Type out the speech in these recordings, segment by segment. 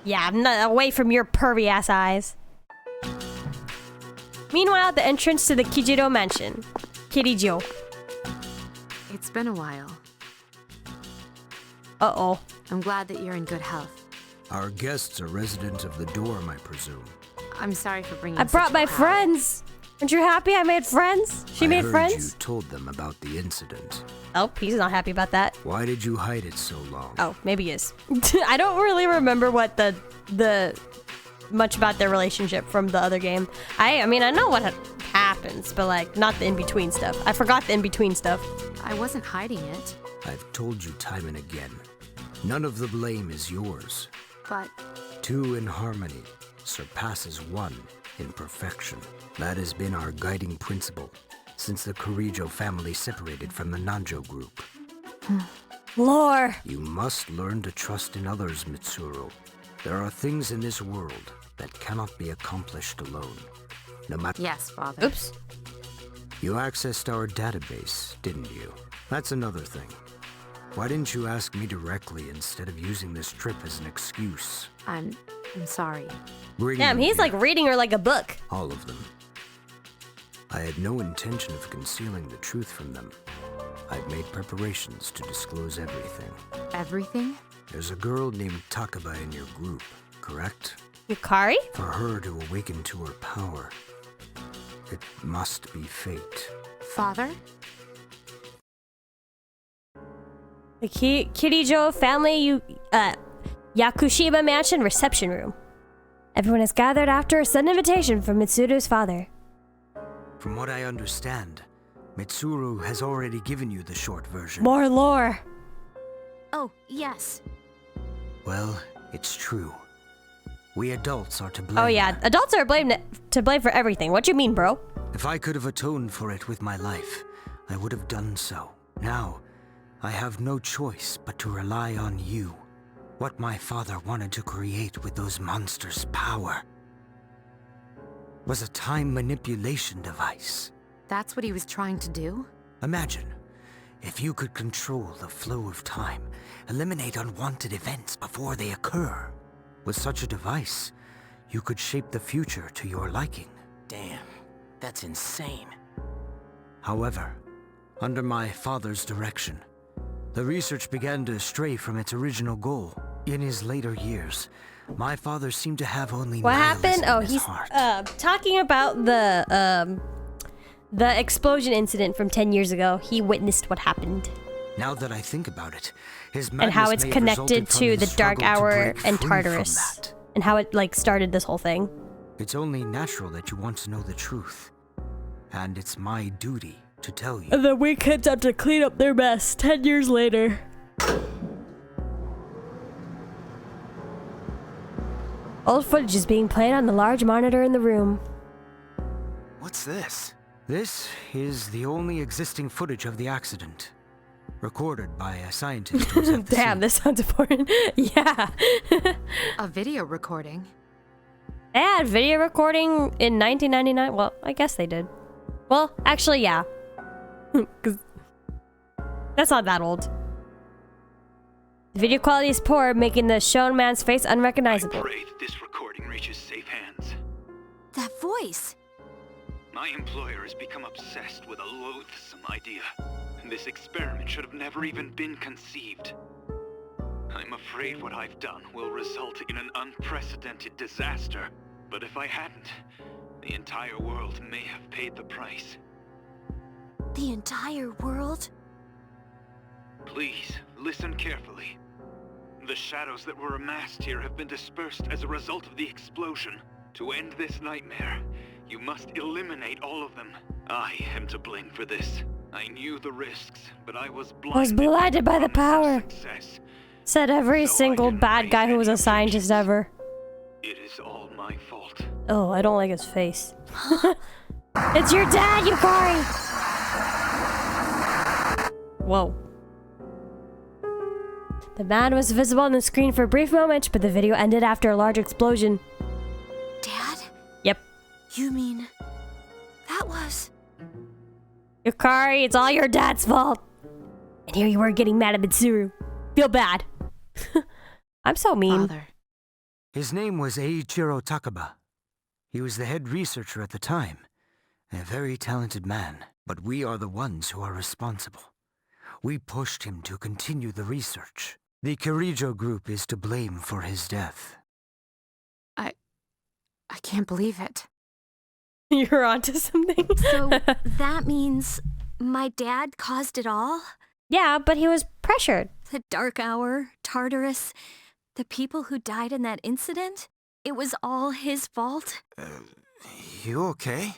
Yeah, I'm not away from your pervy ass eyes. Meanwhile, at the entrance to the Kijiro mansion. Kirijo. It's been a while. Uh-oh. I'm glad that you're in good health. Our guests are residents of the dorm, I presume. I'm sorry for bringing I brought my friends. Aren't you happy I made friends? She made friends? I heard you told them about the incident. Oh, he's not happy about that. Why did you hide it so long? Oh, maybe he is. I don't really remember what the much about their relationship from the other game. I mean, I know what happens, but like not the in-between stuff. I forgot the in-between stuff. I wasn't hiding it. I've told you time and again. None of the blame is yours. But 2 in harmony surpasses 1 in perfection. That has been our guiding principle since the Kirijo family separated from the Nanjo group. Lore. You must learn to trust in others, Mitsuru. There are things in this world that cannot be accomplished alone. No matter. yes, Father. Oops. You accessed our database, didn't you? That's another thing. Why didn't you ask me directly instead of using this trip as an excuse? I'm sorry. Bring Damn, them he's here. like reading her like a book. All of them. I had no intention of concealing the truth from them. I've made preparations to disclose everything. Everything? There's a girl named Takaba in your group, correct? Yukari? For her to awaken to her power, it must be fate. Father? The Kirijo family Yakushima mansion reception room. Everyone is gathered after a sudden invitation from Mitsuru's father. From what I understand, Mitsuru has already given you the short version. More lore. Oh, yes. Well, it's true. We adults are to blame. Oh yeah, adults are to blame for everything. What you mean, bro? If I could have atoned for it with my life, I would have done so. Now, I have no choice but to rely on you. What my father wanted to create with those monsters' power was a time manipulation device. That's what he was trying to do? Imagine if you could control the flow of time, eliminate unwanted events before they occur. With such a device, you could shape the future to your liking. Damn, that's insane. However, under my father's direction, the research began to stray from its original goal. In his later years, my father seemed to have only What nihilism happened? Oh, in his he's heart. talking about the explosion incident from 10 years ago. He witnessed what happened. Now that I think about it, his And how it's madness may have connected resulted from to his the Dark struggle to Hour break and free from Tartarus. that. And how it like started this whole thing. It's only natural that you want to know the truth. And it's my duty to tell you. And then we kids have to clean up their mess 10 years later. Old footage is being played on the large monitor in the room. What's this? This is the only existing footage of the accident. Recorded by a scientist who was at the Damn, scene. this sounds important. Yeah. A video recording? They had video recording in 1999. Well, I guess they did. Well, actually, yeah. 'Cause that's not that old. The video quality is poor, making the shown man's face unrecognizable. I pray that this recording reaches safe hands. That voice! My employer has become obsessed with a loathsome idea. This experiment should have never even been conceived. I'm afraid what I've done will result in an unprecedented disaster. But if I hadn't, the entire world may have paid the price. The entire world? Please, listen carefully. The shadows that were amassed here have been dispersed as a result of the explosion. To end this nightmare, you must eliminate all of them. I am to blame for this. I knew the risks, but I was blinded by the power. Success. Said every So I single didn't bad raise guy who was a any scientist objections. ever. It is all my fault. Oh, I don't like his face. It's your dad, Yukari! Whoa. The man was visible on the screen for a brief moment, but the video ended after a large explosion. Dad? Yep. You mean... that was... Yukari, it's all your dad's fault. And here you were getting mad at Mitsuru. Feel bad. I'm so mean. Father, His name was Eiichiro Takaba. He was the head researcher at the time. A very talented man, but we are the ones who are responsible. We pushed him to continue the research. The Kirijo group is to blame for his death. I can't believe it. You're onto something. So that means my dad caused it all? Yeah, but he was pressured. The Dark Hour, Tartarus, the people who died in that incident? It was all his fault? You okay?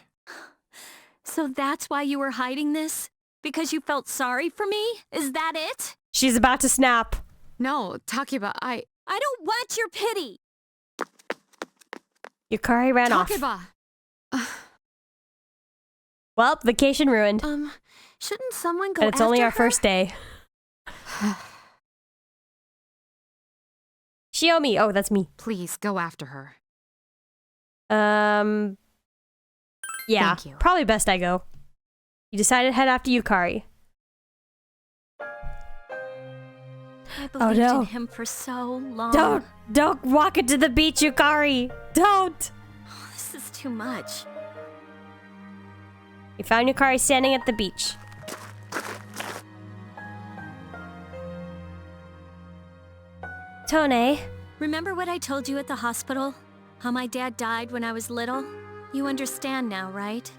So that's why you were hiding this? Because you felt sorry for me? Is that it? She's about to snap. No, Takeba, I don't want your pity! Yukari ran off. Takeba! Well, vacation ruined. Shouldn't someone go And it's only after our her? first day. Shiomi. Oh, that's me. Please, go after her. Yeah, Thank you. probably best I go. You decided to head after Yukari. I believed no. in him for so long. Don't walk into the beach, Yukari. Don't. Oh, this is too much. You found Yukari standing at the beach. Tone. Remember what I told you at the hospital? How my dad died when I was little? You understand now, right?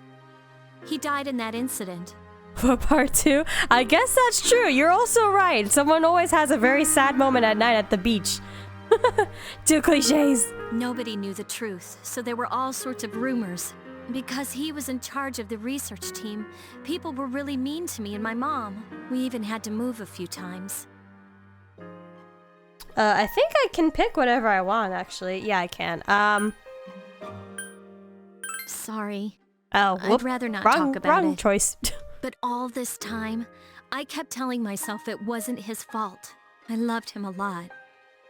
He died in that incident. For part 2? I guess that's true. You're also right. Someone always has a very sad moment at night at the beach. 2 cliches. Nobody knew the truth, so there were all sorts of rumors. Because he was in charge of the research team, people were really mean to me and my mom. We even had to move a few times. I think I can pick whatever I want, actually. Yeah, I can. Sorry. Oh, whoop. I'd rather not wrong, talk about wrong it. choice. But all this time, I kept telling myself it wasn't his fault. I loved him a lot.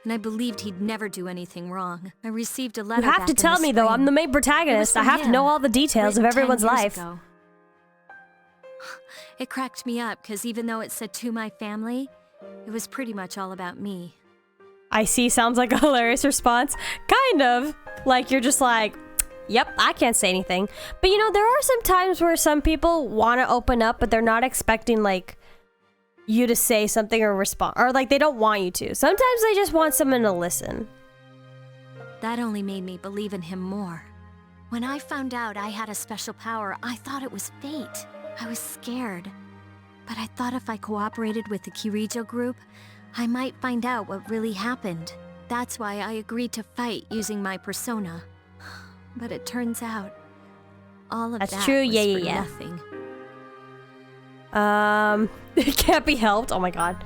And I believed he'd never do anything wrong. I received a letter You have back to in the tell me, though. spring. I'm the main protagonist. I It was have from to know him, all the details of written 10 everyone's years life. ago. It cracked me up, because even though it said to my family, it was pretty much all about me. I see. Sounds like a hilarious response. Kind of. Like, you're just like, yep, I can't say anything. But, you know, there are some times where some people want to open up, but they're not expecting, like, you to say something or respond. Or, like, they don't want you to. Sometimes they just want someone to listen. That only made me believe in him more. When I found out I had a special power, I thought it was fate. I was scared. But I thought if I cooperated with the Kirijo group, I might find out what really happened. That's why I agreed to fight using my persona. But it turns out, all of That's that true, was yeah, for yeah. nothing. It can't be helped. Oh my god.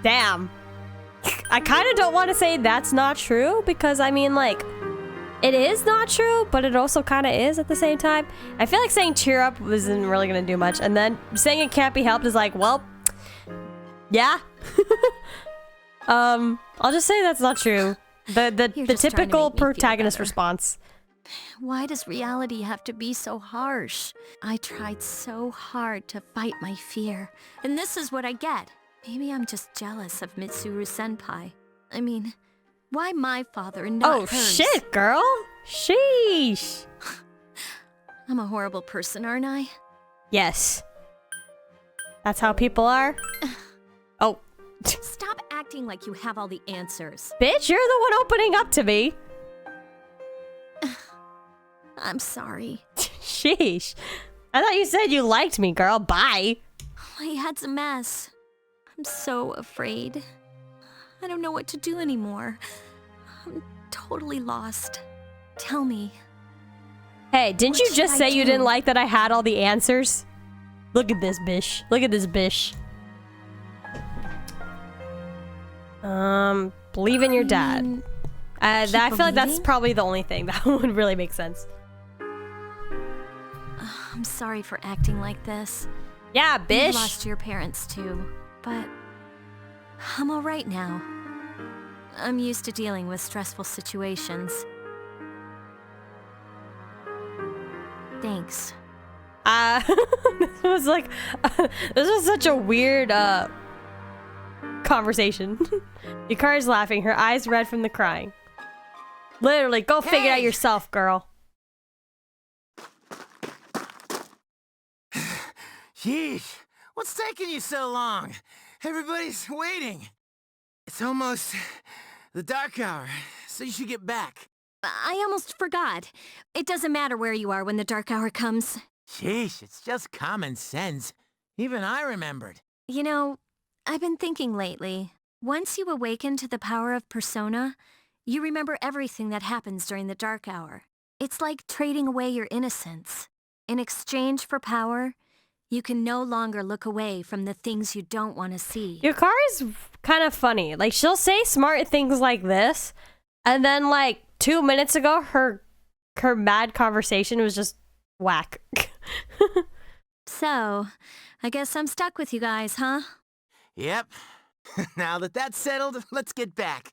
Damn. I kind of don't want to say that's not true because I mean, like, it is not true, but it also kind of is at the same time. I feel like saying cheer up isn't really gonna do much, and then saying it can't be helped is like, well, yeah. I'll just say that's not true. You're The just trying to typical make me feel protagonist better. response. Why does reality have to be so harsh? I tried so hard to fight my fear, and this is what I get. Maybe I'm just jealous of Mitsuru senpai. I mean, why my father and not Oh hers? shit, girl. Sheesh. I'm a horrible person, aren't I? Yes. That's how people are. Oh. Stop acting like you have all the answers. Bitch, you're the one opening up to me. I'm sorry. Sheesh. I thought you said you liked me, girl. Bye. My head's a mess. I'm so afraid. I don't know what to do anymore. I'm totally lost. Tell me. Hey, didn't What you should just I say you do? didn't like that I had all the answers? Look at this bish. Look at this bish. Believe in your dad. mean, I feel like that's believing? probably the only thing that would really make sense. I'm sorry for acting like this. Yeah, You bish. lost your parents too, but I'm all right now. I'm used to dealing with stressful situations. Thanks. This was like, this was such a weird, conversation. Yukari's laughing, her eyes red from the crying. Literally, go figure it out yourself, girl. Yeesh, what's taking you so long? Everybody's waiting. It's almost the dark hour, so you should get back. I almost forgot. It doesn't matter where you are when the dark hour comes. Sheesh, it's just common sense. Even I remembered. You know, I've been thinking lately. Once you awaken to the power of persona, you remember everything that happens during the dark hour. It's like trading away your innocence. In exchange for power, you can no longer look away from the things you don't want to see. Yukari's kind of funny. Like, she'll say smart things like this, and then, like, 2 minutes ago, her mad conversation was just whack. So, I guess I'm stuck with you guys, huh? Yep. Now that that's settled, let's get back.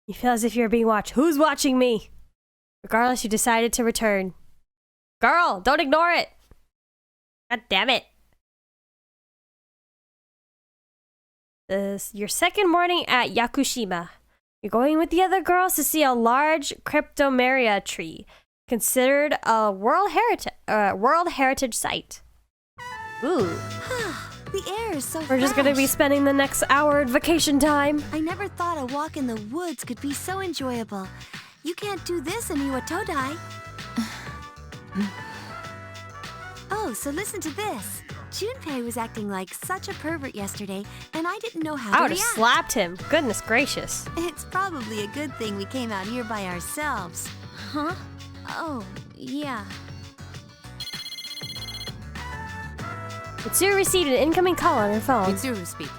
You feel as if you're being watched. Who's watching me? Regardless, you decided to return. Girl, don't ignore it. God damn it. Your second morning at Yakushima. You're going with the other girls to see a large cryptomeria tree, considered a World Heritage Site. Ooh. The air is so We're just gonna be spending the next hour at vacation time. I never thought a walk in the woods could be so enjoyable. You can't do this in Iwatodai. Oh, so listen to this. Junpei was acting like such a pervert yesterday, and I didn't know how I to would have react. slapped him. Goodness gracious. It's probably a good thing we came out here by ourselves. Huh? Oh, yeah. Mitsuru received an incoming call on her phone. Mitsuru speaking.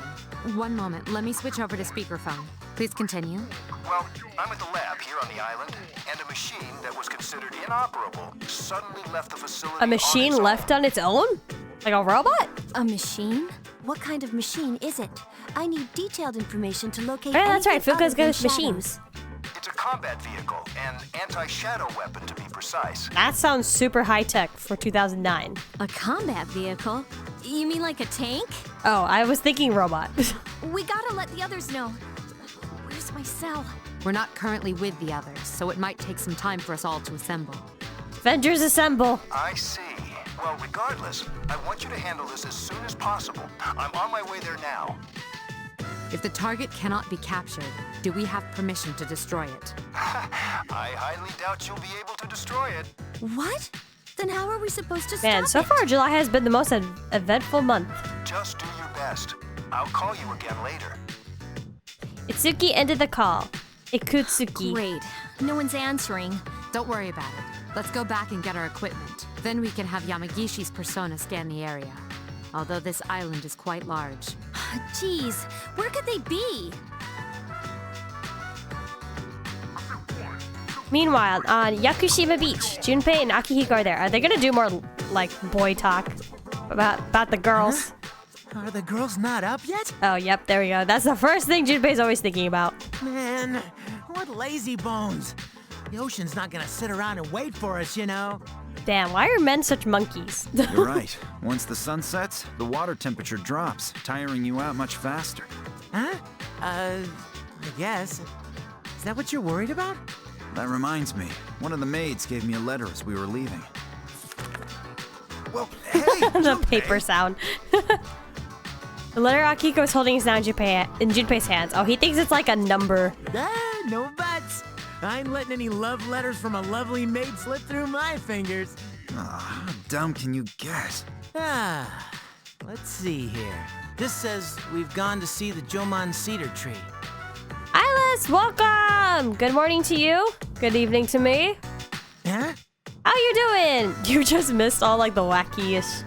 One moment, let me switch over to speakerphone. Please continue. Well, I'm at the lab here on the island, and a machine that was considered inoperable suddenly left the facility. A machine on its left own. on its own? Like a robot? A machine? What kind of machine is it? I need detailed information to locate. Yeah, that's right. anything Fuka's other good than with machines. shadows. It's a combat vehicle, an anti-shadow weapon to be precise. That sounds super high tech for 2009. A combat vehicle? You mean like a tank? Oh, I was thinking robot. We gotta let the others know. Where's my cell? We're not currently with the others, so it might take some time for us all to assemble. Avengers assemble. I see. Well, regardless, I want you to handle this as soon as possible. I'm on my way there now. If the target cannot be captured, do we have permission to destroy it? I highly doubt you'll be able to destroy it. What? Then how are we supposed to Man, so stop far July has been the most eventful month. Just do your best. I'll call you again later. Itsuki ended the call. it? Ikutsuki. Great. No one's answering. Don't worry about it. Let's go back and get our equipment. Then we can have Yamagishi's persona scan the area. Although this island is quite large. Jeez, where could they be? Meanwhile, on Yakushima Beach, Junpei and Akihiko are there. Are they gonna do more, like, boy talk about the girls? Are the girls not up yet? Oh, yep, there we go. That's the first thing Junpei's always thinking about. Man, what lazy bones. The ocean's not gonna sit around and wait for us, you know. Damn, why are men such monkeys? You're right. Once the sun sets, the water temperature drops, tiring you out much faster. Huh? I guess. Is that what you're worried about? That reminds me, one of the maids gave me a letter as we were leaving. Well, hey! The paper sound. The letter Akiko is holding is now in Junpei's hands. Oh, he thinks it's like a number. Ah, no buts. I ain't letting any love letters from a lovely maid slip through my fingers. How dumb can you get? Let's see here. This says we've gone to see the Jomon cedar tree. Ilis, welcome! Good morning to you. Good evening to me. Huh? How you doing? You just missed all like the wackiest,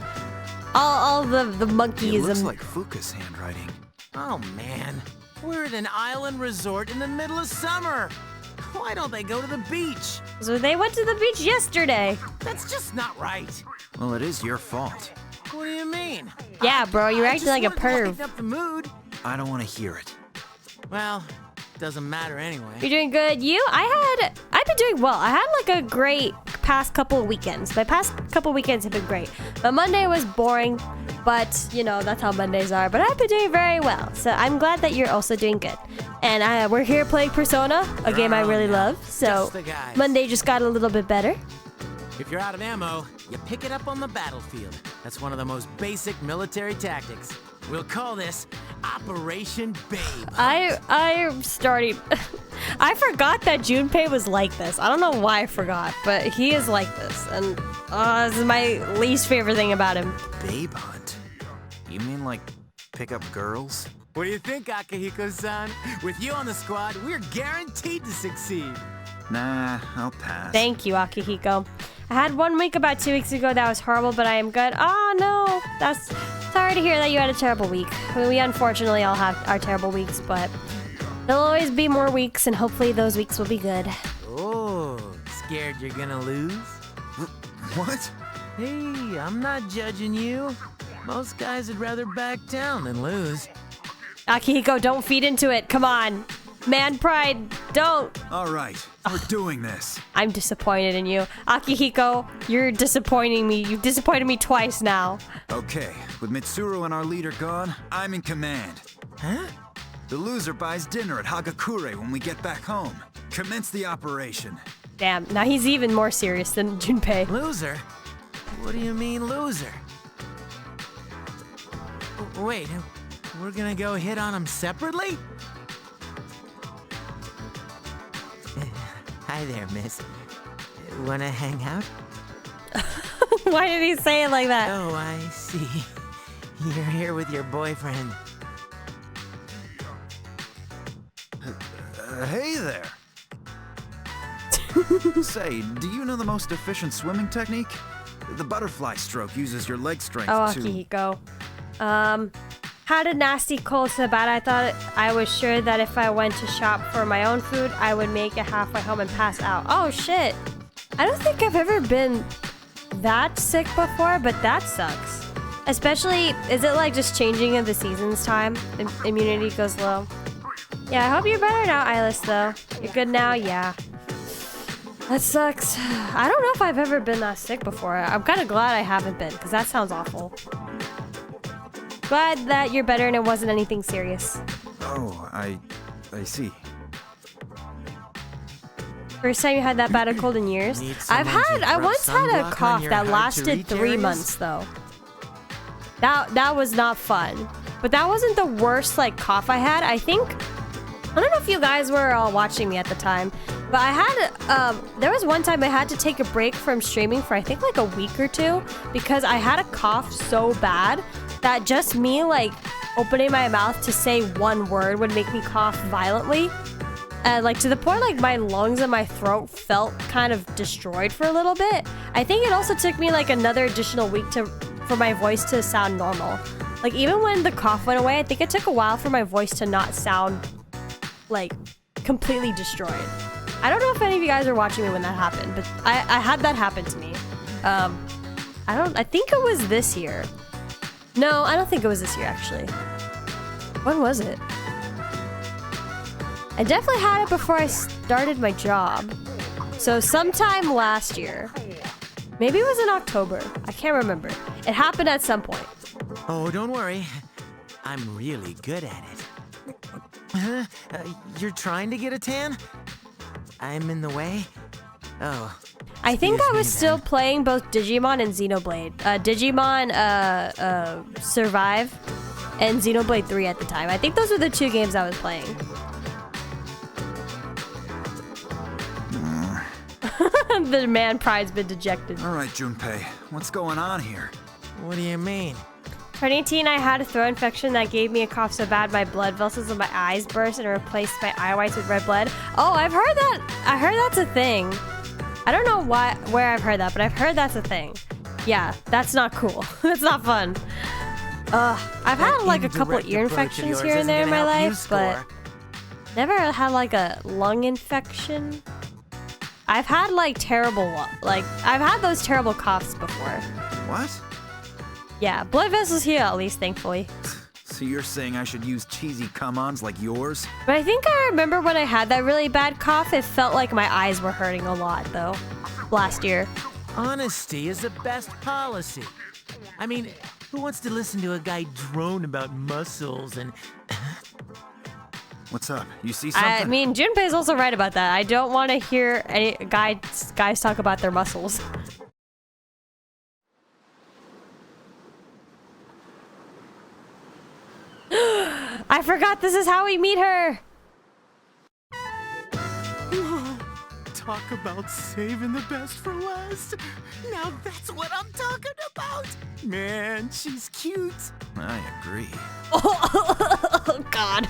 all the It monkeys looks and like Fuka's handwriting. Oh man, we're at an island resort in the middle of summer. Why don't they go to the beach? so they went to the beach yesterday. That's just not right. Well, it is your fault. What do you mean? Yeah, bro, you're I acting just like a wanted to perv. lighten up the mood. I don't want to hear it. Well, doesn't matter anyway. You're doing good. I've been doing well. I had like a great past couple of weekends. My past couple of weekends have been great. But Monday was boring, but you know, that's how Mondays are. But I've been doing very well, so I'm glad that you're also doing good. And we're here playing Persona, a game I really love. So Monday just got a little bit better. If you're out of ammo, you pick it up on the battlefield. That's one of the most basic military tactics. We'll call this Operation Babe. I'm starting. I forgot that Junpei was like this. I don't know why I forgot, but he is like this, and this is my least favorite thing about him. Babe hunt? You mean like pick up girls? What do you think, Akihiko-san? With you on the squad, we're guaranteed to succeed. Nah, I'll pass. Thank you, Akihiko. I had 1 week about 2 weeks ago that was horrible, but I am good. Oh no, that's sorry to hear that you had a terrible week. I mean, we unfortunately all have our terrible weeks, but there'll always be more weeks, and hopefully those weeks will be good. Oh, scared you're gonna lose? What? Hey, I'm not judging you. Most guys would rather back down than lose. Akihiko, don't feed into it. Come on. Man pride, don't. All right, we're doing this. I'm disappointed in you. Akihiko, you're disappointing me. You've disappointed me twice now. Okay, with Mitsuru and our leader gone, I'm in command. Huh? The loser buys dinner at Hagakure when we get back home. Commence the operation. Damn, now he's even more serious than Junpei. Loser? What do you mean, loser? Wait, we're gonna go hit on him separately? Hi there, miss. Wanna hang out? Why did he say it like that? Oh, I see. You're here with your boyfriend. Hey there. Say, do you know the most efficient swimming technique? The butterfly stroke uses your leg strength to... Akihiko. Had a nasty cold so bad I thought I was sure that if I went to shop for my own food, I would make it halfway home and pass out. Oh shit. I don't think I've ever been that sick before, but that sucks. Especially, is it like just changing in the seasons time? Immunity goes low. Yeah, I hope you're better now, Eyeless, though. You're good now? Yeah. That sucks. I don't know if I've ever been that sick before. I'm kind of glad I haven't been, because that sounds awful. Glad that you're better and it wasn't anything serious. Oh, I see. First time you had that bad a cold in years? I once had a cough that lasted 3 months though. That was not fun. But that wasn't the worst like cough I had. I don't know if you guys were all watching me at the time, but I had, there was one time I had to take a break from streaming for I think like a week or two because I had a cough so bad that just me like opening my mouth to say one word would make me cough violently. And like to the point like my lungs and my throat felt kind of destroyed for a little bit. I think it also took me like another additional week for my voice to sound normal. Like even when the cough went away, I think it took a while for my voice to not sound like completely destroyed. I don't know if any of you guys were watching me when that happened, but I had that happen to me. I think it was this year. No, I don't think it was this year actually. When was it? I definitely had it before I started my job. So sometime last year. Maybe it was in October. I can't remember. It happened at some point. Oh, don't worry. I'm really good at it. You're trying to get a tan? I'm in the way? Oh. I think I was still playing both Digimon and Xenoblade. Digimon Survive and Xenoblade 3 at the time. I think those were the two games I was playing. The man pride's been dejected. All right, Junpei, what's going on here? What do you mean? 2018, I had a throat infection that gave me a cough so bad my blood vessels in my eyes burst and replaced my eye whites with red blood. Oh, I've heard that. I heard that's a thing. I don't know where I've heard that, but I've heard that's a thing. Yeah, that's not cool. That's not fun. I've had like a couple ear infections here and there in my life, but never had like a lung infection. I've had like I've had those terrible coughs before. What? Yeah, blood vessels heal at least, thankfully. So you're saying I should use cheesy come-ons like yours? But I think I remember when I had that really bad cough, it felt like my eyes were hurting a lot, though. last year. Honesty is the best policy. I mean, who wants to listen to a guy drone about muscles and... What's up? You see something? I mean, Junpei's also right about that. I don't want to hear any guys talk about their muscles. I forgot this is how we meet her. Talk about saving the best for last. Now that's what I'm talking about. Man, she's cute. I agree. Oh, God.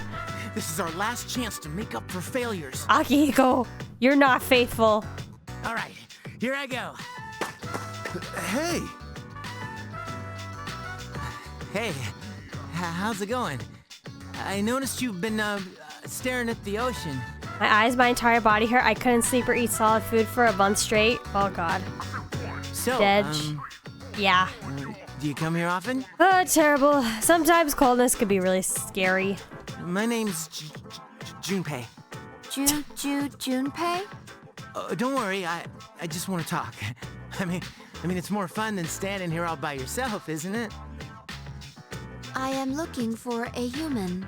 This is our last chance to make up for failures. Akihiko, you're not faithful. All right, here I go. Hey! Hey, how's it going? I noticed you've been staring at the ocean. My eyes, my entire body hurt. I couldn't sleep or eat solid food for a month straight. Oh, God. So, Dead. Yeah. do you come here often? Oh, terrible. Sometimes coldness could be really scary. My name's Junpei. Junpei? Don't worry, I just want to talk. I mean, it's more fun than standing here all by yourself, isn't it? I am looking for a human.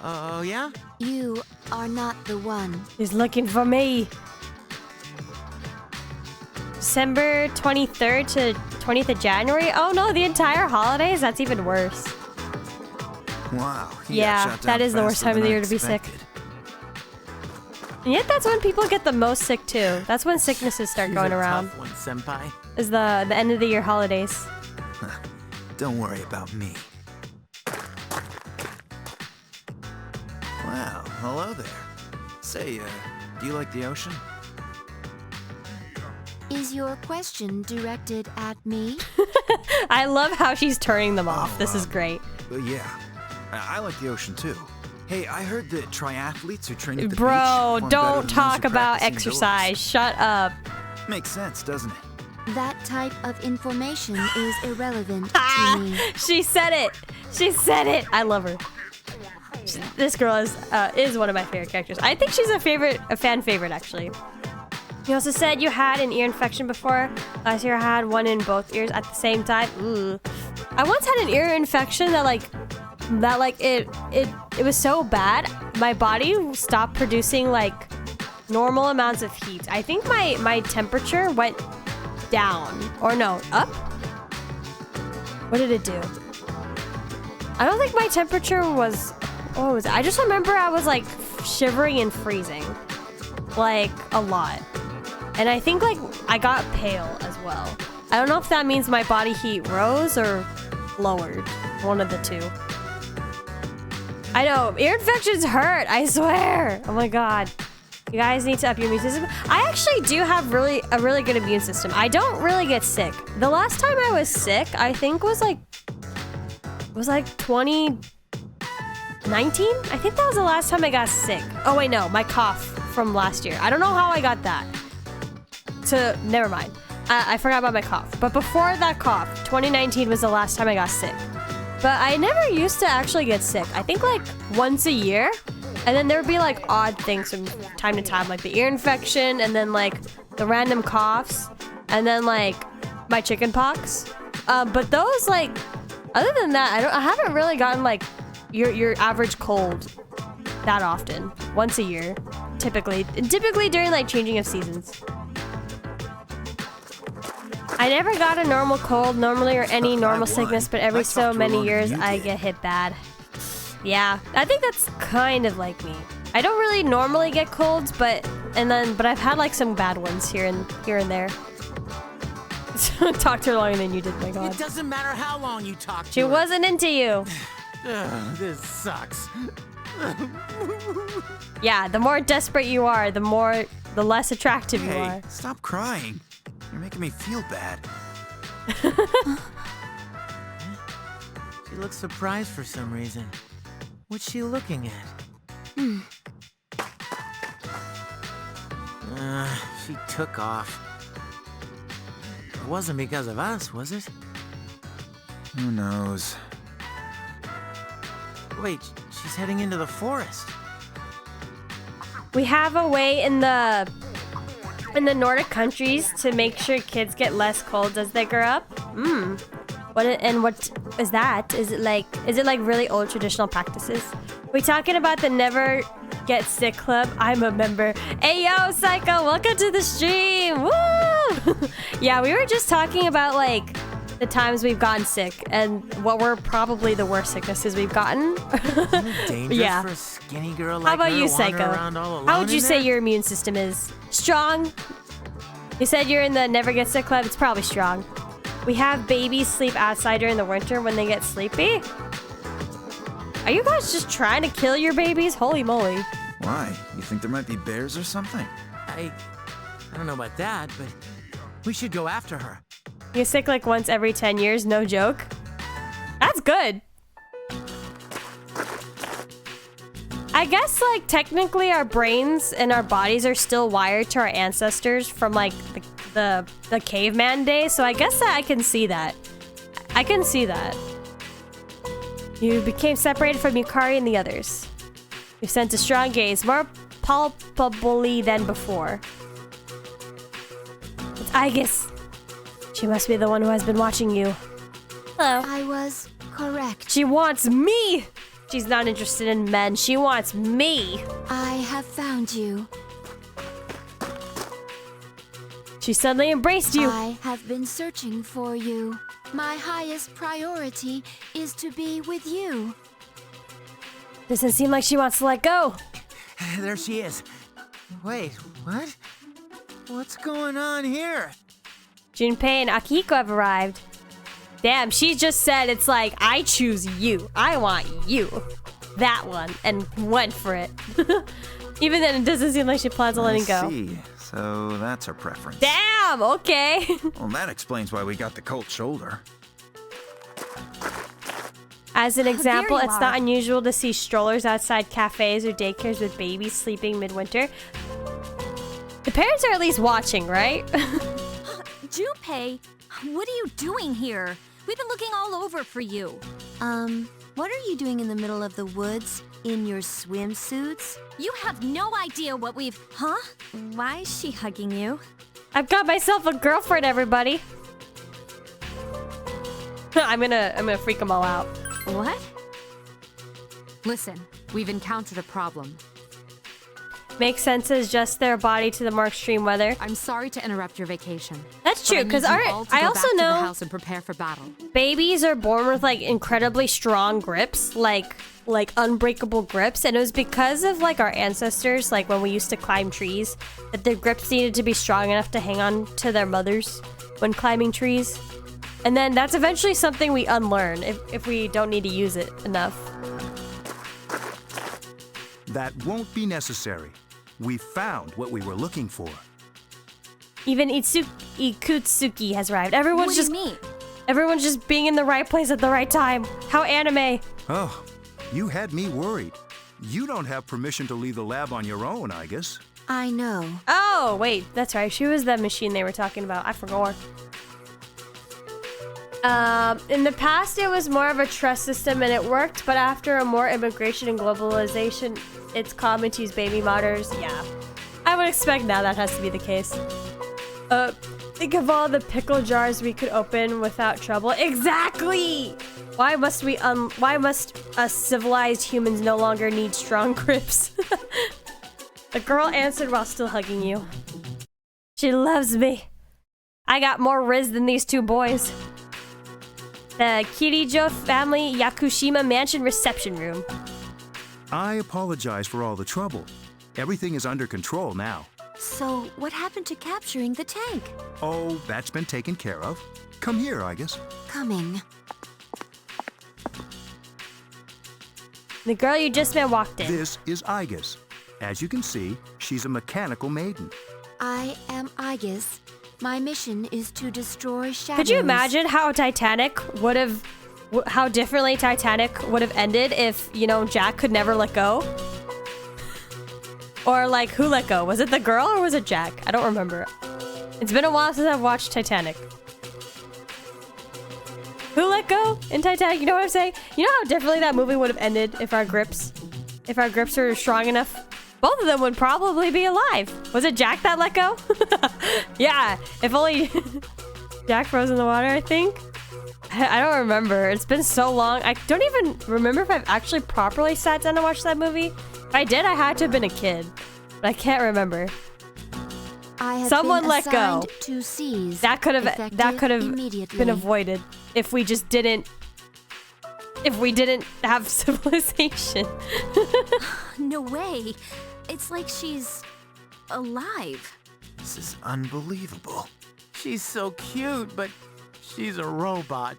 Oh, yeah? You are not the one. He's looking for me. December 23rd to 20th of January? Oh no, the entire holidays? That's even worse. Wow. Yeah, that is the worst time of the year to be sick. And yet that's when people get the most sick too. That's when sicknesses start She's going a around. Tough one, senpai. Is the end of the year holidays. Don't worry about me. Wow, hello there. Say, do you like the ocean? Is your question directed at me? I love how she's turning them off. This is great. Yeah, I like the ocean too. Hey, I heard that triathletes who train at the beach Bro, perform better don't than those talk who about practice exercise. indoors. Shut up. Makes sense, doesn't it? That type of information is irrelevant to me. She said it. She said it. I love her. This girl is one of my favorite characters. I think she's a fan favorite actually. You also said you had an ear infection before. Last year I had one in both ears at the same time. Ooh. I once had an ear infection that it was so bad my body stopped producing like normal amounts of heat. I think my temperature went down or no, up. What did it do? I don't think my temperature was. What was it? I just remember I was like shivering and freezing, like a lot, and I think like I got pale as well. I don't know if that means my body heat rose or lowered. One of the two. I know ear infections hurt. I swear. Oh my god. You guys need to up your immune system. I actually do have a really good immune system. I don't really get sick. The last time I was sick, I think was like 2019? I think that was the last time I got sick. Oh wait, no, my cough from last year. I don't know how I got that. So never mind. I forgot about my cough. But before that cough, 2019 was the last time I got sick. But I never used to actually get sick. I think like once a year. And then there would be like odd things from time to time, like the ear infection, and then like the random coughs, and then like my chicken pox. But those like, other than that, I haven't really gotten like your average cold that often. Once a year, typically during like changing of seasons. I never got a normal cold normally or any normal sickness, but every so many years I get hit bad. Yeah, I think that's kind of like me. I don't really normally get colds, but I've had like some bad ones here and there. Talked to her longer than you did, my god. It doesn't matter how long you talk to She her. wasn't into you. This sucks. Yeah, the more desperate you are, the less attractive you are. Stop crying. You're making me feel bad. She looks surprised for some reason. What's she looking at? She took off. It wasn't because of us, was it? Who knows? Wait, she's heading into the forest. We have a way in the in the Nordic countries to make sure kids get less colds as they grow up. What is that? Is it like really old traditional practices? We talking about the Never Get Sick Club? I'm a member. Hey yo, Psycho, welcome to the stream. Woo! Yeah, we were just talking about like the times we've gotten sick and what were probably the worst sicknesses we've gotten. Dangerous Yeah. for a skinny girl like How about her you, to wander Psycho? around all alone How would you in say there? your immune system is? Strong? You said you're in the Never Get Sick Club. It's probably strong. We have babies sleep outside during the winter when they get sleepy. Are you guys just trying to kill your babies? Holy moly. Why? You think there might be bears or something? I don't know about that, but we should go after her. You get sick like once every 10 years, no joke. That's good. I guess like technically our brains and our bodies are still wired to our ancestors from like the caveman days, so I guess that I can see that. I can see that. You became separated from Yukari and the others. You sent a strong gaze, more palpably than before. It's Aigis. She must be the one who has been watching you. Hello. I was correct. She wants me! She's not interested in men. She wants me. I have found you. She suddenly embraced you. I have been searching for you. My highest priority is to be with you. Doesn't seem like she wants to let go. There she is. Wait, what? What's going on here? Junpei and Akihiko have arrived. Damn, she just said it's like, I choose you. I want you. That one. And went for it. Even then, it doesn't seem like she plans on letting go. I see. So that's her preference. Damn, okay. Well, that explains why we got the cold shoulder. As an example, you it's are. not unusual to see strollers outside cafes or daycares with babies sleeping midwinter. The parents are at least watching, right? Junpei, what are you doing here? We've been looking all over for you. What are you doing in the middle of the woods? In your swimsuits? You have no idea what we've... Huh? Why is she hugging you? I've got myself a girlfriend, everybody. I'm gonna freak them all out. What? Listen, we've encountered a problem. Makes sense to adjust their body to the more extreme weather. I'm sorry to interrupt your vacation. That's but true, I need because you all to I go also back to the know house and prepare for battle. babies are born with like incredibly strong grips, like unbreakable grips, and it was because of like our ancestors, like when we used to climb trees, that their grips needed to be strong enough to hang on to their mothers when climbing trees. And then that's eventually something we unlearn if we don't need to use it enough. That won't be necessary. We found what we were looking for. Even Ikutsuki has arrived. What do you mean? Everyone's just being in the right place at the right time. How anime. Oh, you had me worried. You don't have permission to leave the lab on your own, I guess. I know. Oh, wait, that's right. She was the machine they were talking about. I forgot. In the past, it was more of a trust system and it worked, but after a more immigration and globalization, it's common to use baby monitors. Yeah, I would expect now that has to be the case. Think of all the pickle jars we could open without trouble. Exactly! Why must us civilized humans no longer need strong grips? The girl answered while still hugging you. She loves me. I got more riz than these two boys. The Kirijo family Yakushima mansion reception room. I apologize for all the trouble. Everything is under control now. So, what happened to capturing the tank? Oh, that's been taken care of. Come here, I guess. Coming. The girl you just met walked in. This is Aigis. As you can see, she's a mechanical maiden. I am Aigis. My mission is to destroy shadows. Could you imagine how differently Titanic would have ended if, you know, Jack could never let go? Or like, who let go? Was it the girl or was it Jack? I don't remember. It's been a while since I've watched Titanic. Who let go in Titanic? You know what I'm saying? You know how differently that movie would have ended if our grips were strong enough? Both of them would probably be alive. Was it Jack that let go? Yeah, if only Jack froze in the water, I think. I don't remember. It's been so long. I don't even remember if I've actually properly sat down and watched that movie. If I did, I had to have been a kid. But I can't remember. Someone let go. To seize, that could have been avoided if we just didn't have civilization. No way. It's like she's alive. This is unbelievable. She's so cute, but she's a robot.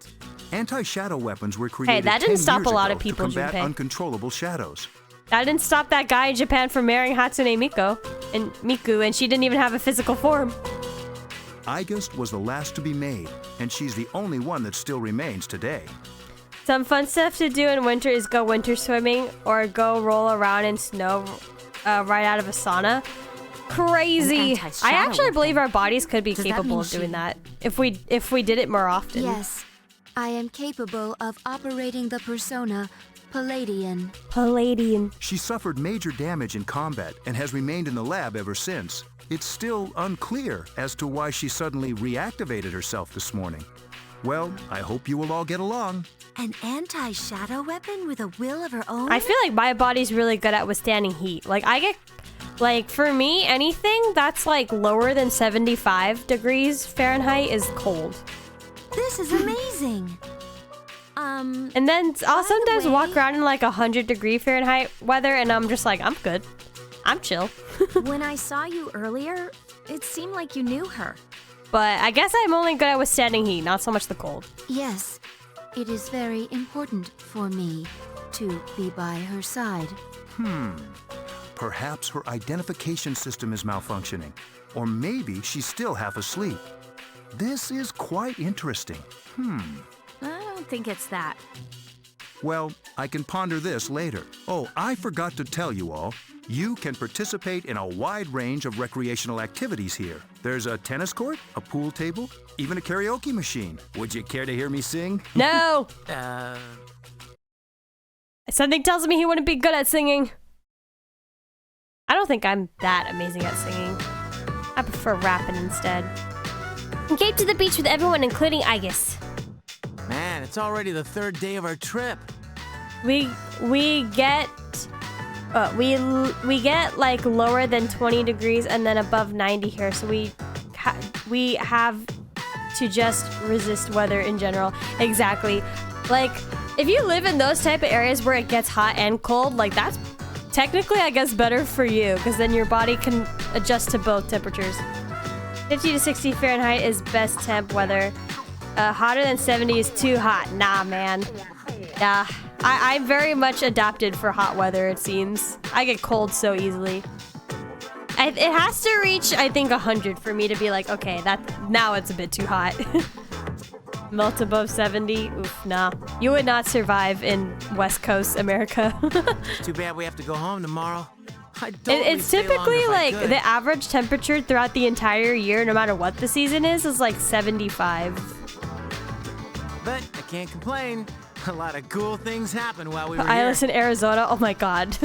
Anti-shadow weapons were created that didn't 10 stop a years lot ago of people, to combat Junpei. uncontrollable shadows. That didn't stop that guy in Japan from marrying Hatsune Miku, and she didn't even have a physical form. Aigis was the last to be made, and she's the only one that still remains today. Some fun stuff to do in winter is go winter swimming or go roll around in snow right out of a sauna. Crazy. I actually believe our bodies could be capable of doing that if we did it more often. Yes, I am capable of operating the persona Palladian. She suffered major damage in combat and has remained in the lab ever since. It's still unclear as to why she suddenly reactivated herself this morning. Well, I hope you will all get along. An anti-shadow weapon with a will of her own? I feel like my body's really good at withstanding heat. Like for me, anything that's like lower than 75 degrees Fahrenheit is cold. This is amazing. And then I'll sometimes walk around in like 100-degree Fahrenheit weather and I'm just like, I'm good. I'm chill. When I saw you earlier, it seemed like you knew her. But I guess I'm only good at withstanding heat, not so much the cold. Yes, it is very important for me to be by her side. Perhaps her identification system is malfunctioning. Or maybe she's still half asleep. This is quite interesting. I don't think it's that. Well, I can ponder this later. Oh, I forgot to tell you all. You can participate in a wide range of recreational activities here. There's a tennis court, a pool table, even a karaoke machine. Would you care to hear me sing? No! Something tells me he wouldn't be good at singing. I don't think I'm that amazing at singing. I prefer rapping instead. Came to the beach with everyone, including Aigis. Man, it's already the third day of our trip. We get like lower than 20 degrees and then above 90 here, so we have to just resist weather in general. Exactly. Like if you live in those type of areas where it gets hot and cold, like that's technically I guess better for you because then your body can adjust to both temperatures. 50 to 60 Fahrenheit is best temp weather. Hotter than 70 is too hot. Nah, man. Yeah, I'm very much adapted for hot weather, it seems. I get cold so easily. It has to reach, I think, 100 for me to be like, okay, now it's a bit too hot. Melt above 70? Oof, nah. You would not survive in West Coast America. Too bad we have to go home tomorrow. It's typically like the average temperature throughout the entire year, no matter what the season is like 75. But I can't complain. A lot of cool things happen while we were here. Ilis in Arizona, oh my god.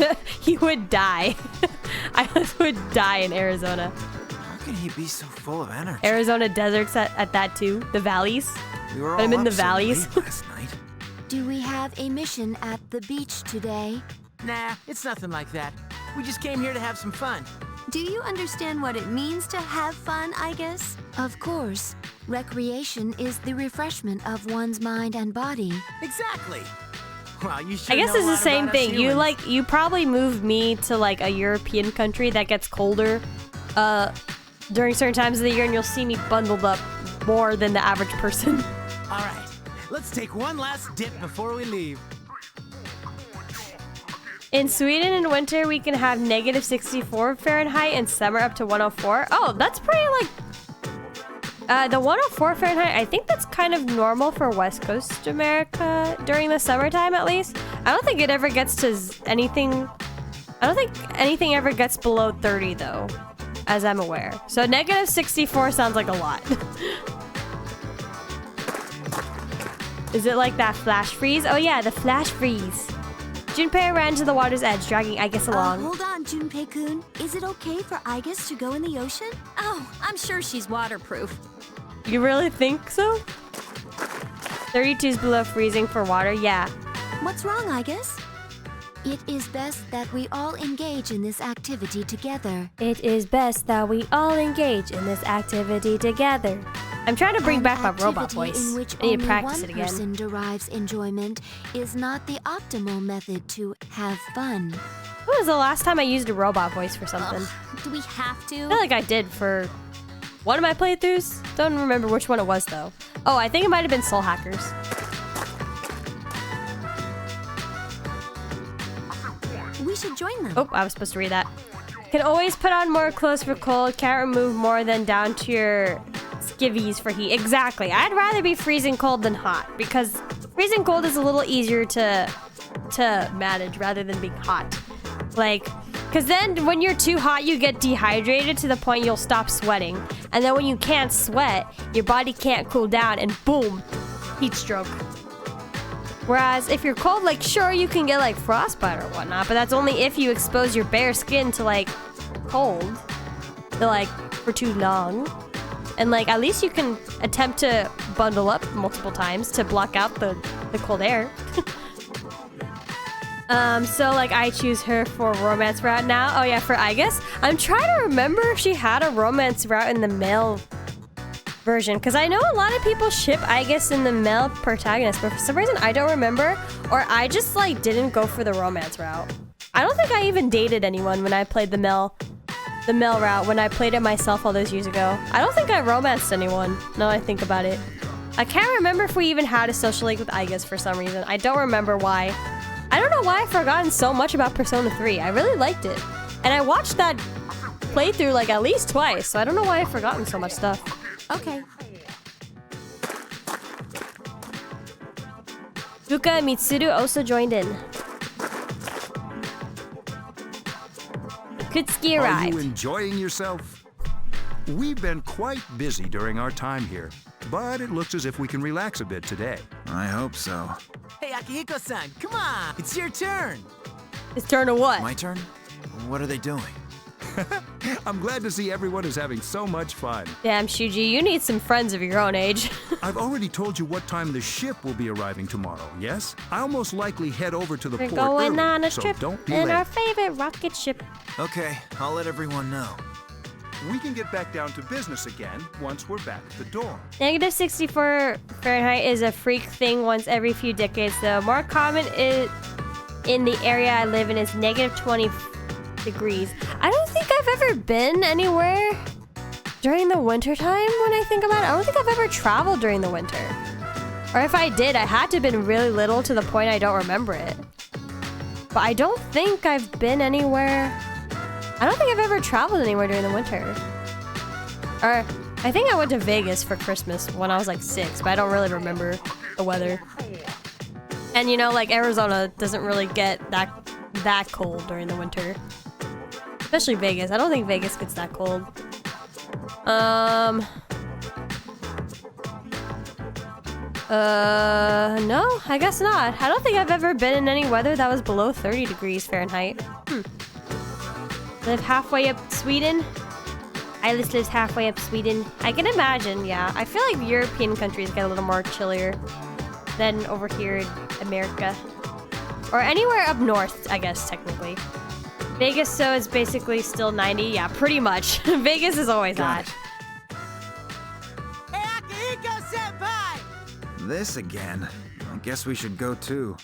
He would die. Ilis would die in Arizona. How can he be so full of energy? Arizona deserts at that too. The valleys. We were Put him all in the up so valleys. late last night. Do we have a mission at the beach today? Nah, it's nothing like that. We just came here to have some fun. Do you understand what it means to have fun, I guess? Of course. Recreation is the refreshment of one's mind and body. Exactly. Well, you sure I guess know it's a the lot same about us thing. humans. You probably moved me to like a European country that gets colder during certain times of the year, and you'll see me bundled up more than the average person. All right, let's take one last dip before we leave. In Sweden in winter, we can have negative 64 Fahrenheit and summer up to 104. Oh, that's pretty like... the 104 Fahrenheit, I think that's kind of normal for West Coast America during the summertime at least. I don't think it ever gets to anything... I don't think anything ever gets below 30 though, as I'm aware. So negative 64 sounds like a lot. Is it like that flash freeze? Oh yeah, the flash freeze. Junpei ran to the water's edge, dragging Aigis along. Hold on, Junpei-kun, is it okay for Aigis to go in the ocean? Oh, I'm sure she's waterproof. You really think so? 32 is below freezing for water, yeah. What's wrong, Aigis? It is best that we all engage in this activity together. It is best that we all engage in this activity together. I'm trying to bring back my robot voice. In which I need only to practice one it again. person derives enjoyment is not the optimal method to have fun. When was the last time I used a robot voice for something? Do we have to? I feel like I did for one of my playthroughs. Don't remember which one it was though. Oh, I think it might have been Soul Hackers. We should join them. Oh, I was supposed to read that. Can always put on more clothes for cold. Can't remove more than down to your skivvies for heat. Exactly. I'd rather be freezing cold than hot because freezing cold is a little easier to manage rather than being hot. Like, because then when you're too hot, you get dehydrated to the point you'll stop sweating. And then when you can't sweat, your body can't cool down and boom, heat stroke. Whereas if you're cold, like sure you can get like frostbite or whatnot, but that's only if you expose your bare skin to like cold, like for too long. And like at least you can attempt to bundle up multiple times to block out the cold air. So like I choose her for romance route now. Oh yeah, for Aigis. I'm trying to remember if she had a romance route in the male version, because I know a lot of people ship Aigis in the male protagonist, but for some reason I don't remember, or I just like didn't go for the romance route. I don't think I even dated anyone when I played the male route when I played it myself all those years ago. I don't think I romanced anyone, now I think about it. I can't remember if we even had a social link with Aigis for some reason. I don't remember why. I don't know why I've forgotten so much about Persona 3. I really liked it. And I watched that playthrough like at least twice, so I don't know why I've forgotten so much stuff. Okay. Fuka and Mitsuru also joined in. Kutsuki Are arrived. you enjoying yourself? We've been quite busy during our time here, but it looks as if we can relax a bit today. I hope so. Hey, Akihiko-san, come on! It's your turn! His turn to what? My turn? What are they doing? I'm glad to see everyone is having so much fun. Damn, Shuji, you need some friends of your own age. I've already told you what time the ship will be arriving tomorrow, yes? I'll most likely head over to the We're port going early, on a so trip don't be in late. our favorite rocket ship. Okay, I'll let everyone know. We can get back down to business again once we're back at the door. Negative 64 Fahrenheit is a freak thing once every few decades, though. More common is in the area I live in is negative 20 degrees. I don't think I've ever been anywhere during the winter time when I think about it. I don't think I've ever traveled during the winter. Or if I did, I had to have been really little to the point I don't remember it. But I don't think I've been anywhere. I don't think I've ever traveled anywhere during the winter. Or I think I went to Vegas for Christmas when I was like 6, but I don't really remember the weather. And you know, like Arizona doesn't really get that cold during the winter. Especially Vegas. I don't think Vegas gets that cold. No, I guess not. I don't think I've ever been in any weather that was below 30 degrees Fahrenheit. Live halfway up Sweden. Aigis lives halfway up Sweden. I can imagine, yeah. I feel like European countries get a little more chillier than over here in America. Or anywhere up north, I guess, technically. Vegas, so it's basically still 90. Yeah, pretty much. Vegas is always hot. Hey, Akihiko-senpai! This again? I guess we should go too.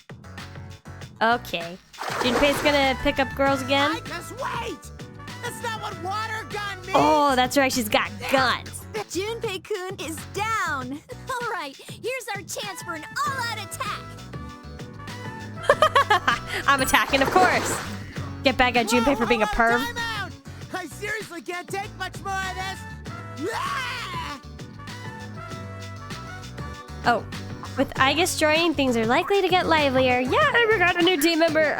Okay. Junpei's gonna pick up girls again? Just wait! That's not what water gun means! Oh, that's right, she's got guns. Junpei-kun is down. All right, here's our chance for an all-out attack. I'm attacking, of course. Get back at Junpei for being a perv. Time out! I seriously can't take much more of this! Ah! Oh, with Aigis joining, things are likely to get livelier. Yeah, I forgot a new team member.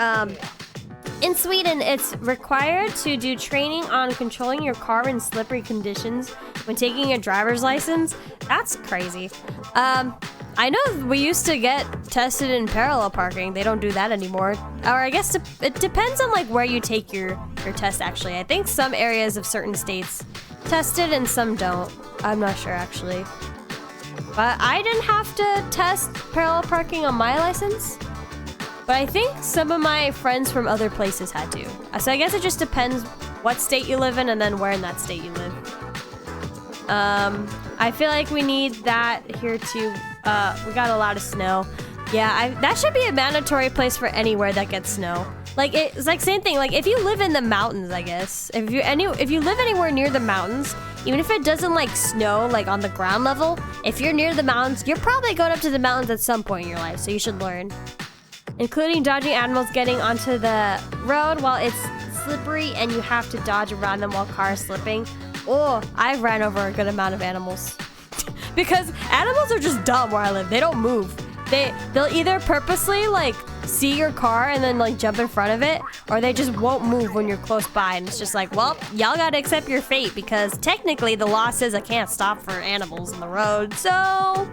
In Sweden, it's required to do training on controlling your car in slippery conditions when taking a driver's license. That's crazy. I know we used to get tested in parallel parking. They don't do that anymore. Or I guess it depends on like where you take your test actually. I think some areas of certain states test it and some don't. I'm not sure actually. But I didn't have to test parallel parking on my license. But I think some of my friends from other places had to. So I guess it just depends what state you live in and then where in that state you live. I feel like we need that here too. We got a lot of snow. Yeah, that should be a mandatory place for anywhere that gets snow. Like it's like same thing. Like if you live in the mountains, I guess. If you live anywhere near the mountains, even if it doesn't like snow like on the ground level, if you're near the mountains, you're probably going up to the mountains at some point in your life. So you should learn. Including dodging animals getting onto the road while it's slippery and you have to dodge around them while cars slipping. Oh, I've ran over a good amount of animals. Because animals are just dumb where I live. They don't move. They'll either purposely like see your car and then like jump in front of it, or they just won't move when you're close by, and it's just like, well, y'all gotta accept your fate because technically the law says I can't stop for animals on the road. So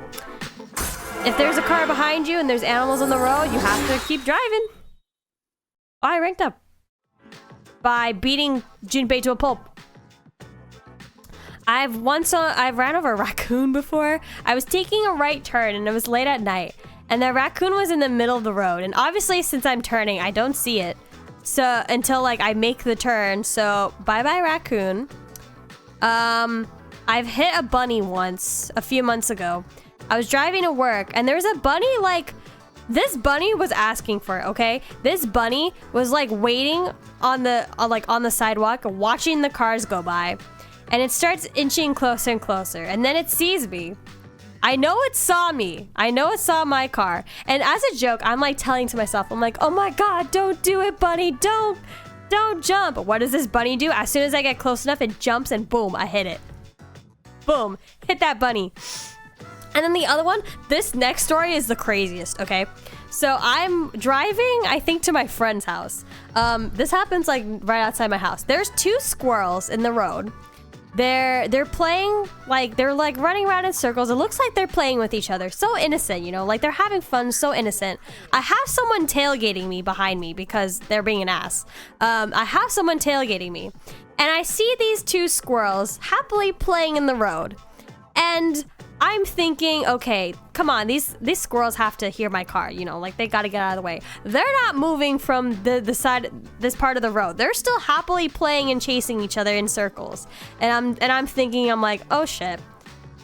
if there's a car behind you and there's animals on the road, you have to keep driving. Oh, I ranked up by beating Junpei to a pulp. I've ran over a raccoon before. I was taking a right turn and it was late at night, and the raccoon was in the middle of the road. And obviously, since I'm turning, I don't see it. So until like I make the turn. So bye bye raccoon. I've hit a bunny once a few months ago. I was driving to work and there's a bunny like this bunny was asking for it, okay? This bunny was like waiting on the sidewalk watching the cars go by. And it starts inching closer and closer. And then it sees me. I know it saw me. I know it saw my car. And as a joke, I'm like telling to myself, I'm like, oh my God, don't do it, bunny. Don't jump. What does this bunny do? As soon as I get close enough, it jumps and boom, I hit it. Boom, hit that bunny. And then the other one, this next story is the craziest, okay? So I'm driving, I think, to my friend's house. This happens like right outside my house. There's two squirrels in the road. They're playing, like, they're like running around in circles. It looks like they're playing with each other. So innocent, you know, like they're having fun, so innocent. I have someone tailgating me behind me because they're being an ass. I have someone tailgating me. And I see these two squirrels happily playing in the road. And I'm thinking, okay, come on, these squirrels have to hear my car, you know, like they gotta get out of the way. They're not moving from the side, this part of the road. They're still happily playing and chasing each other in circles. And I'm thinking, I'm like, oh shit,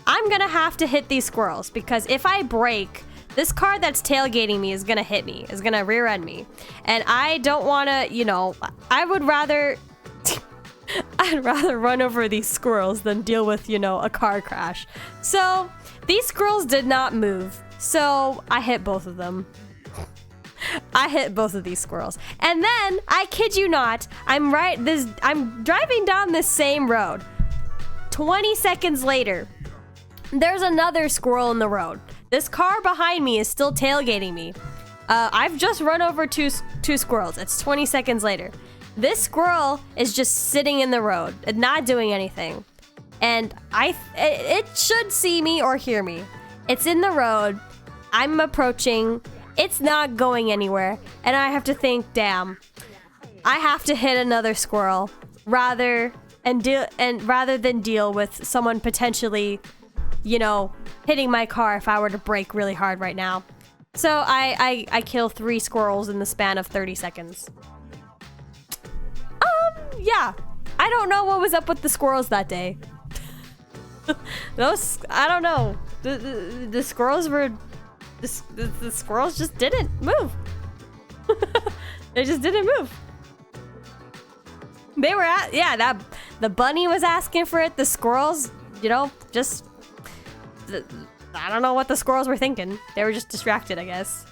I'm gonna have to hit these squirrels because if I brake, this car that's tailgating me is gonna hit me, is gonna rear end me. And I don't wanna, you know, I'd rather run over these squirrels than deal with, you know, a car crash. So these squirrels did not move. So I hit both of them. I hit both of these squirrels. And then, I kid you not, I'm driving down this same road. 20 seconds later, there's another squirrel in the road. This car behind me is still tailgating me. I've just run over two squirrels. It's 20 seconds later. This squirrel is just sitting in the road and not doing anything. And it should see me or hear me. It's in the road. I'm approaching. It's not going anywhere. And I have to think, damn, I have to hit another squirrel rather than deal with someone potentially, you know, hitting my car if I were to brake really hard right now. So I kill 3 squirrels in the span of 30 seconds. Yeah, I don't know what was up with the squirrels that day. Those, I don't know. The squirrels were, the squirrels just didn't move. They just didn't move. They were the bunny was asking for it. The squirrels, you know, just, I don't know what the squirrels were thinking. They were just distracted, I guess.